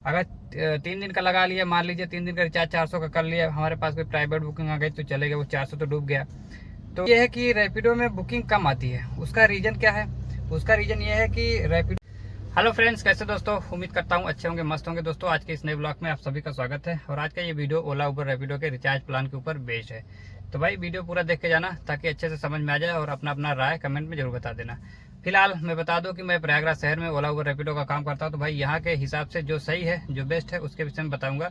अगर 3 दिन का लगा लिया, मान लीजिए 3 दिन का रिचार्ज 400 का कर लिया, हमारे पास कोई प्राइवेट बुकिंग आ गई तो चलेगा, वो 400 तो डूब गया। तो ये है कि रैपिडो में बुकिंग कम आती है। उसका रीज़न क्या है? उसका रीज़न ये है कि रैपिडो। हेलो फ्रेंड्स, कैसे दोस्तों? उम्मीद करता हूँ अच्छे होंगे, मस्त होंगे। दोस्तों आज के इस नए ब्लॉग में आप सभी का स्वागत है और आज का ये वीडियो ओला उबर रैपिडो के रिचार्ज प्लान के ऊपर बेस्ड है। तो भाई वीडियो पूरा देख के जाना ताकि अच्छे से समझ में आ जाए और अपना अपना राय कमेंट में जरूर बता देना। फिलहाल मैं बता दूं कि मैं प्रयागराज शहर में ओला उबर रैपिडो का काम करता हूं, तो भाई यहाँ के हिसाब से जो सही है, जो बेस्ट है, उसके विषय में बताऊंगा।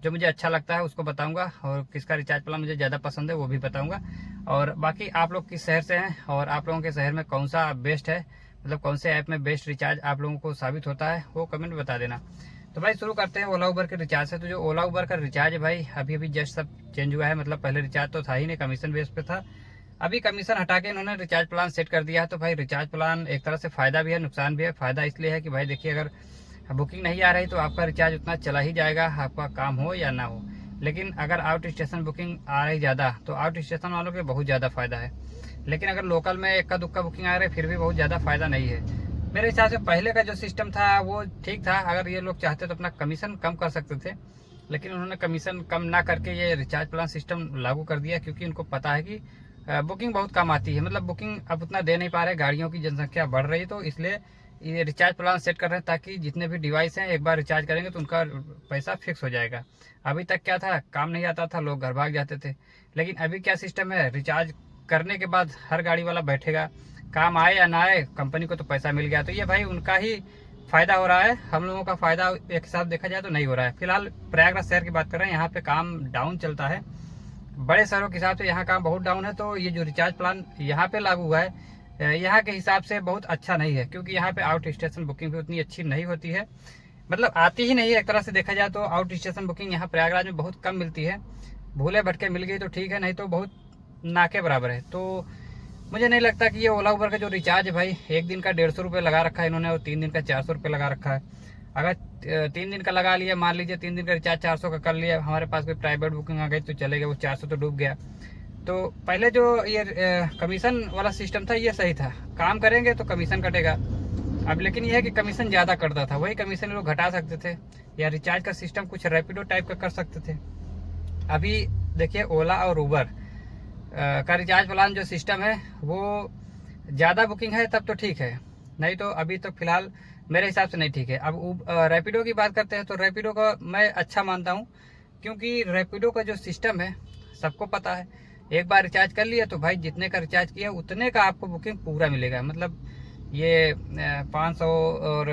जो मुझे अच्छा लगता है उसको बताऊंगा और किसका रिचार्ज प्लान मुझे ज़्यादा पसंद है वो भी बताऊंगा। और बाकी आप लोग किस शहर से हैं और आप लोगों के शहर में कौन सा बेस्ट है, मतलब कौन से ऐप में बेस्ट रिचार्ज आप लोगों को साबित होता है, वो कमेंट में बता देना। तो भाई शुरू करते हैं ओला उबर के रिचार्ज से। तो जो ओला उबर का रिचार्ज है भाई, अभी अभी जस्ट सब चेंज हुआ है। मतलब पहले रिचार्ज तो था ही नहीं, कमीशन बेस पे था। अभी कमीशन हटा के इन्होंने रिचार्ज प्लान सेट कर दिया है। तो भाई रिचार्ज प्लान एक तरह से फ़ायदा भी है, नुकसान भी है। फ़ायदा इसलिए है कि भाई देखिए, अगर बुकिंग नहीं आ रही तो आपका रिचार्ज उतना चला ही जाएगा, आपका काम हो या ना हो। लेकिन अगर आउट स्टेशन बुकिंग आ रही ज़्यादा तो आउट स्टेशन वालों के बहुत ज़्यादा फ़ायदा है। लेकिन अगर लोकल में इक्का दुक्का बुकिंग आ रही है फिर भी बहुत ज़्यादा फ़ायदा नहीं है। मेरे हिसाब से पहले का जो सिस्टम था वो ठीक था। अगर ये लोग चाहते तो अपना कमीशन कम कर सकते थे, लेकिन उन्होंने कमीशन कम ना करके ये रिचार्ज प्लान सिस्टम लागू कर दिया, क्योंकि उनको पता है कि बुकिंग बहुत कम आती है। मतलब बुकिंग अब उतना दे नहीं पा रहे, गाड़ियों की जनसंख्या बढ़ रही है, तो इसलिए ये रिचार्ज प्लान सेट कर रहे हैं ताकि जितने भी डिवाइस हैं एक बार रिचार्ज करेंगे तो उनका पैसा फिक्स हो जाएगा। अभी तक क्या था, काम नहीं आता था, लोग घर भाग जाते थे। लेकिन अभी क्या सिस्टम है, रिचार्ज करने के बाद हर गाड़ी वाला बैठेगा, काम आए या ना आए कंपनी को तो पैसा मिल गया। तो ये भाई उनका ही फायदा हो रहा है, हम लोगों का फायदा एक हिसाब देखा जाए तो नहीं हो रहा है। फिलहाल प्रयागराज शहर की बात कर रहे हैं, यहाँ पे काम डाउन चलता है। बड़े शहरों के हिसाब से यहाँ काम बहुत डाउन है। तो ये जो रिचार्ज प्लान यहाँ पे लागू हुआ है, यहाँ के हिसाब से बहुत अच्छा नहीं है, क्योंकि यहाँ पे आउट स्टेशन बुकिंग भी उतनी अच्छी नहीं होती है। मतलब आती ही नहीं है, एक तरह से देखा जाए तो आउट स्टेशन बुकिंग यहाँ प्रयागराज में बहुत कम मिलती है। भूले भटके मिल गई तो ठीक है, नहीं तो बहुत ना के बराबर है। तो मुझे नहीं लगता कि ये ओला उबर का जो रिचार्ज है भाई, एक दिन का 150 रुपये लगा रखा है इन्होंने और 3 दिन का 400 रुपये लगा रखा है। अगर 3 दिन का लगा लिया, मान लीजिए 3 दिन का रिचार्ज 400 का कर लिया, हमारे पास कोई प्राइवेट बुकिंग आ गई तो चलेगा, वो 400 तो डूब गया। तो पहले जो ये कमीशन वाला सिस्टम था ये सही था, काम करेंगे तो कमीशन कटेगा। अब लेकिन ये है कि कमीशन ज़्यादा कटता था, वही कमीशन लोग घटा सकते थे या रिचार्ज का सिस्टम कुछ रैपिडो टाइप का कर सकते थे। अभी देखिए ओला और उबर का रिचार्ज प्लान जो सिस्टम है वो ज़्यादा बुकिंग है तब तो ठीक है, नहीं तो अभी तो फिलहाल मेरे हिसाब से नहीं ठीक है। अब रैपिडो की बात करते हैं तो रैपिडो का मैं अच्छा मानता हूँ, क्योंकि रैपिडो का जो सिस्टम है सबको पता है। एक बार रिचार्ज कर लिया तो भाई जितने का रिचार्ज किया उतने का आपको बुकिंग पूरा मिलेगा। मतलब ये 500 और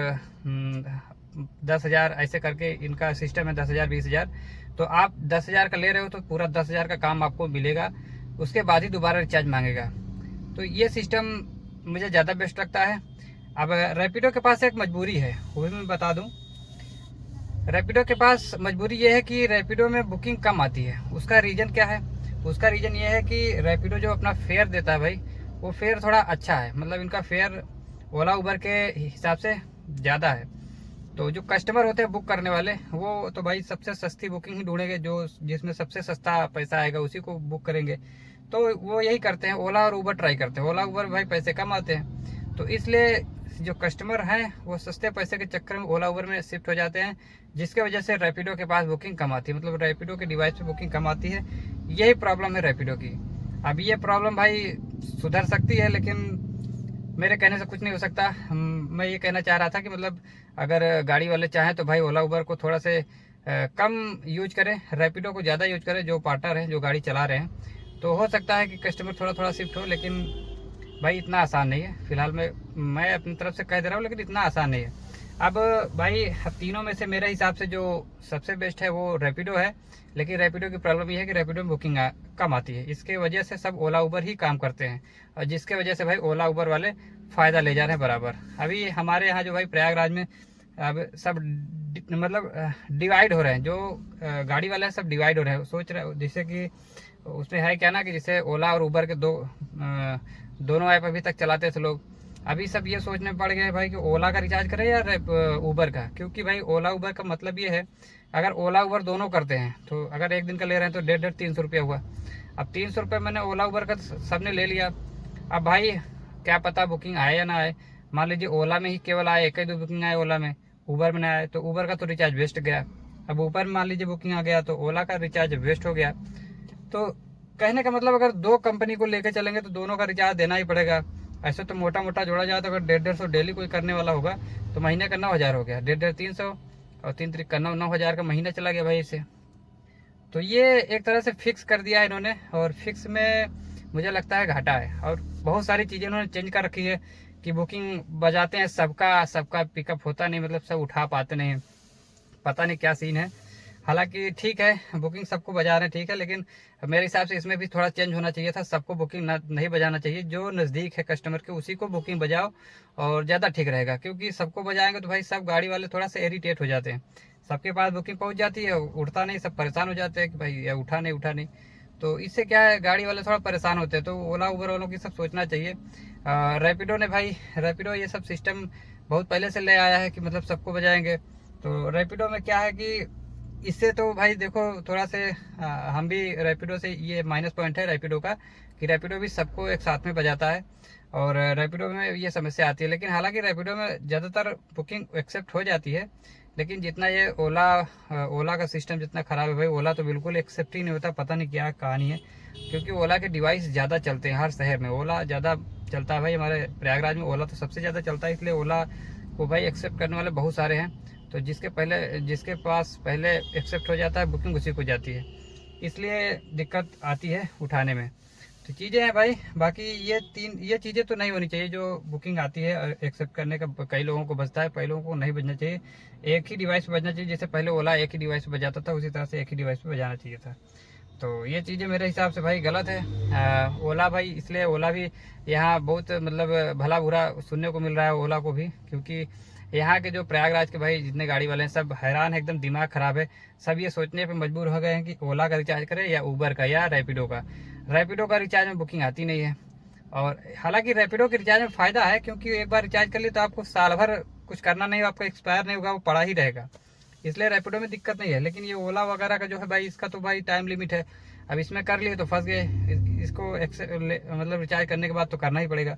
10,000 ऐसे करके इनका सिस्टम है, 10,000 20,000। तो आप 10,000 का ले रहे हो तो पूरा 10,000 का काम आपको मिलेगा, उसके बाद ही दोबारा रिचार्ज मांगेगा। तो ये सिस्टम मुझे ज़्यादा बेस्ट लगता है। अब रैपिडो के पास एक मजबूरी है, वो भी मैं बता दूं। रैपिडो के पास मजबूरी ये है कि रैपिडो में बुकिंग कम आती है। उसका रीज़न क्या है? उसका रीज़न ये है कि रैपिडो जो अपना फेयर देता है भाई, वो फेयर थोड़ा अच्छा है। मतलब इनका फेयर ओला उबर के हिसाब से ज़्यादा है। तो जो कस्टमर होते हैं बुक करने वाले, वो तो भाई सबसे सस्ती बुकिंग ही ढूंढेंगे, जो जिसमें सबसे सस्ता पैसा आएगा उसी को बुक करेंगे। तो वो यही करते हैं, ओला और उबर ट्राई करते हैं। ओला उबर भाई पैसे कम आते हैं, तो इसलिए जो कस्टमर हैं वो सस्ते पैसे के चक्कर में ओला उबर में शिफ्ट हो जाते हैं, जिसके वजह से रैपिडो के पास बुकिंग कम आती है। मतलब रैपिडो के डिवाइस पे बुकिंग कम आती है, यही प्रॉब्लम है रैपिडो की। अब ये प्रॉब्लम भाई सुधर सकती है, लेकिन मेरे कहने से कुछ नहीं हो सकता। मैं ये कहना चाह रहा था कि मतलब अगर गाड़ी वाले चाहें तो भाई ओला उबर को थोड़ा से कम यूज करें, रैपिडो को ज़्यादा यूज करें, जो पार्टनर हैं जो गाड़ी चला रहे हैं। तो हो सकता है कि कस्टमर थोड़ा थोड़ा शिफ्ट हो, लेकिन भाई इतना आसान नहीं है। फिलहाल मैं अपनी तरफ से कह दे रहा हूँ, लेकिन इतना आसान नहीं है। अब भाई तीनों में से मेरे हिसाब से जो सबसे बेस्ट है वो रैपिडो है। लेकिन रैपिडो की प्रॉब्लम ये है कि रैपिडो में बुकिंग कम आती है, इसके वजह से सब ओला उबर ही काम करते हैं, और जिसके वजह से भाई ओला उबर वाले फ़ायदा ले जा रहे हैं बराबर। अभी हमारे यहाँ जो भाई प्रयागराज में अब सब मतलब डिवाइड हो रहे हैं, जो गाड़ी वाले हैं सब डिवाइड हो रहे हैं। सोच रहे जैसे कि उसमें है क्या ना, कि जैसे ओला और उबर के दोनों ऐप अभी तक चलाते थे लोग। अभी सब ये सोचने पड़ गए भाई कि ओला का रिचार्ज करें या उबर का, क्योंकि भाई ओला उबर का मतलब ये है, अगर ओला उबर दोनों करते हैं तो अगर एक दिन का ले रहे हैं तो 150 300 रुपया हुआ। अब 300 रुपये मैंने ओला उबर का सबने ले लिया। अब भाई क्या पता बुकिंग आए या ना आए। मान लीजिए ओला में ही केवल आए, एक ही दो बुकिंग आए ओला में, ऊबर में ना आए तो ऊबर का तो रिचार्ज वेस्ट गया। अब ऊबर में मान लीजिए बुकिंग आ गया तो ओला का रिचार्ज वेस्ट हो गया। तो कहने का मतलब अगर दो कंपनी को लेकर चलेंगे तो दोनों का रिचार्ज देना ही पड़ेगा। ऐसे तो मोटा मोटा जोड़ा जाए तो अगर 150-150 डेली कोई करने वाला होगा तो महीने का 9,000 हो गया। 150 300 और 3 तरीक का 9,000 का महीना चला गया भाई इसे। तो ये एक तरह से फिक्स कर दिया है इन्होंने, और फिक्स में मुझे लगता है घाटा है। और बहुत सारी चीज़ें इन्होंने चेंज कर रखी है कि बुकिंग बजाते हैं सबका सबका पिकअप होता नहीं, मतलब सब उठा पाते नहीं, पता नहीं क्या सीन है। हालांकि ठीक है बुकिंग सबको बजा रहे हैं ठीक है, लेकिन मेरे हिसाब से इसमें भी थोड़ा चेंज होना चाहिए था। सबको बुकिंग नहीं बजाना चाहिए, जो नज़दीक है कस्टमर के उसी को बुकिंग बजाओ और ज़्यादा ठीक रहेगा। क्योंकि सबको बजाएंगे तो भाई सब गाड़ी वाले थोड़ा सा इरिटेट हो जाते हैं। सबके पास बुकिंग पहुंच जाती है, उठता नहीं, सब परेशान हो जाते हैं कि भाई ये उठा नहीं उठा नहीं। तो इससे क्या है गाड़ी वाले थोड़ा परेशान होते हैं। तो ओला उबर वालों की सब सोचना चाहिए। रैपिडो ने भाई, रैपिडो ये सब सिस्टम बहुत पहले से ले आया है कि मतलब सबको बजाएंगे। तो रैपिडो में क्या है कि इससे तो भाई देखो थोड़ा से हम भी रैपिडो से, ये माइनस पॉइंट है रैपिडो का कि रैपिडो भी सबको एक साथ में बजाता है और रैपिडो में ये समस्या आती है। लेकिन हालांकि रैपिडो में ज़्यादातर बुकिंग एक्सेप्ट हो जाती है, लेकिन जितना ये ओला का सिस्टम जितना ख़राब है भाई, ओला तो बिल्कुल एक्सेप्ट ही नहीं होता। पता नहीं क्या कहानी है, क्योंकि ओला के डिवाइस ज़्यादा चलते हैं हर शहर में, ओला ज़्यादा चलता है भाई। हमारे प्रयागराज में ओला तो सबसे ज़्यादा चलता है, इसलिए ओला को भाई एक्सेप्ट करने वाले बहुत सारे हैं। तो जिसके पास पहले एक्सेप्ट हो जाता है बुकिंग उसी को जाती है, इसलिए दिक्कत आती है उठाने में। तो चीज़ें हैं भाई। बाकी ये चीज़ें तो नहीं होनी चाहिए जो बुकिंग आती है एक्सेप्ट करने का कई लोगों को बजता है, कई लोगों को नहीं बजना चाहिए। एक ही डिवाइस पर बजना चाहिए, जैसे पहले ओला एक ही डिवाइस पर बजाता था उसी तरह से एक ही डिवाइस पर बजाना चाहिए था। तो ये चीज़ें मेरे हिसाब से भाई गलत है। ओला भाई, इसलिए ओला भी यहाँ बहुत मतलब भला बुरा सुनने को मिल रहा है ओला को भी, क्योंकि यहाँ के जो प्रयागराज के भाई जितने गाड़ी वाले हैं सब हैरान है, एकदम दिमाग ख़राब है। सब ये सोचने पे मजबूर हो गए हैं कि ओला का रिचार्ज करें या उबर का या रैपिडो का। रैपिडो का रिचार्ज में बुकिंग आती नहीं है, और हालांकि रैपिडो के रिचार्ज में फ़ायदा है क्योंकि एक बार रिचार्ज कर लिए तो आपको साल भर कुछ करना नहीं, आपका एक्सपायर नहीं होगा, वो पड़ा ही रहेगा, इसलिए रैपिडो में दिक्कत नहीं है। लेकिन ये ओला वगैरह का जो है भाई, इसका तो भाई टाइम लिमिट है। अब इसमें कर लिए तो फंस गए, इसको मतलब रिचार्ज करने के बाद तो करना ही पड़ेगा।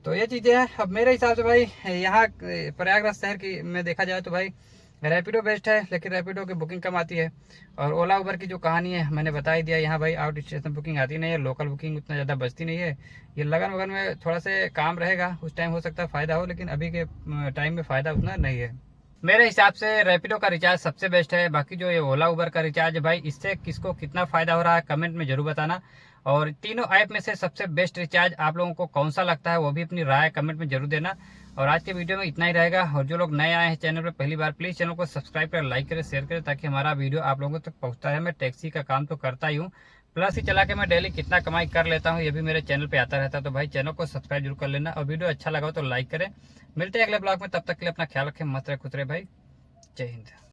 तो ये चीज़ें हैं। अब मेरे हिसाब से भाई यहाँ प्रयागराज शहर की में देखा जाए तो भाई रैपिडो बेस्ट है, लेकिन रैपिडो की बुकिंग कम आती है। और ओला उबर की जो कहानी है मैंने बता ही दिया, यहाँ भाई आउट स्टेशन बुकिंग आती नहीं है, लोकल बुकिंग उतना ज़्यादा बचती नहीं है। ये लगन वगन में थोड़ा से काम रहेगा, उस टाइम हो सकता है फ़ायदा हो, लेकिन अभी के टाइम में फ़ायदा उतना नहीं है। मेरे हिसाब से रैपिडो का रिचार्ज सबसे बेस्ट है। बाकी जो ये ओला उबर का रिचार्ज है भाई, इससे किसको कितना फ़ायदा हो रहा है कमेंट में जरूर बताना। और तीनों ऐप में से सबसे बेस्ट रिचार्ज आप लोगों को कौन सा लगता है वो भी अपनी राय कमेंट में जरूर देना। और आज के वीडियो में इतना ही रहेगा। और जो लोग नए आए हैं चैनल पर पहली बार, प्लीज़ चैनल को सब्सक्राइब करें, लाइक करें, शेयर करें, ताकि हमारा वीडियो आप लोगों तक पहुँचता है। मैं टैक्सी का काम तो करता ही हूँ, प्लस ही चला के मैं डेली कितना कमाई कर लेता हूँ ये भी मेरे चैनल पे आता रहता है। तो भाई चैनल को सब्सक्राइब जरूर कर लेना, और वीडियो अच्छा लगा हो तो लाइक करें। मिलते हैं अगले ब्लॉग में, तब तक के लिए अपना ख्याल रखें, मस्त रहे खुश रहे भाई। जय हिंद।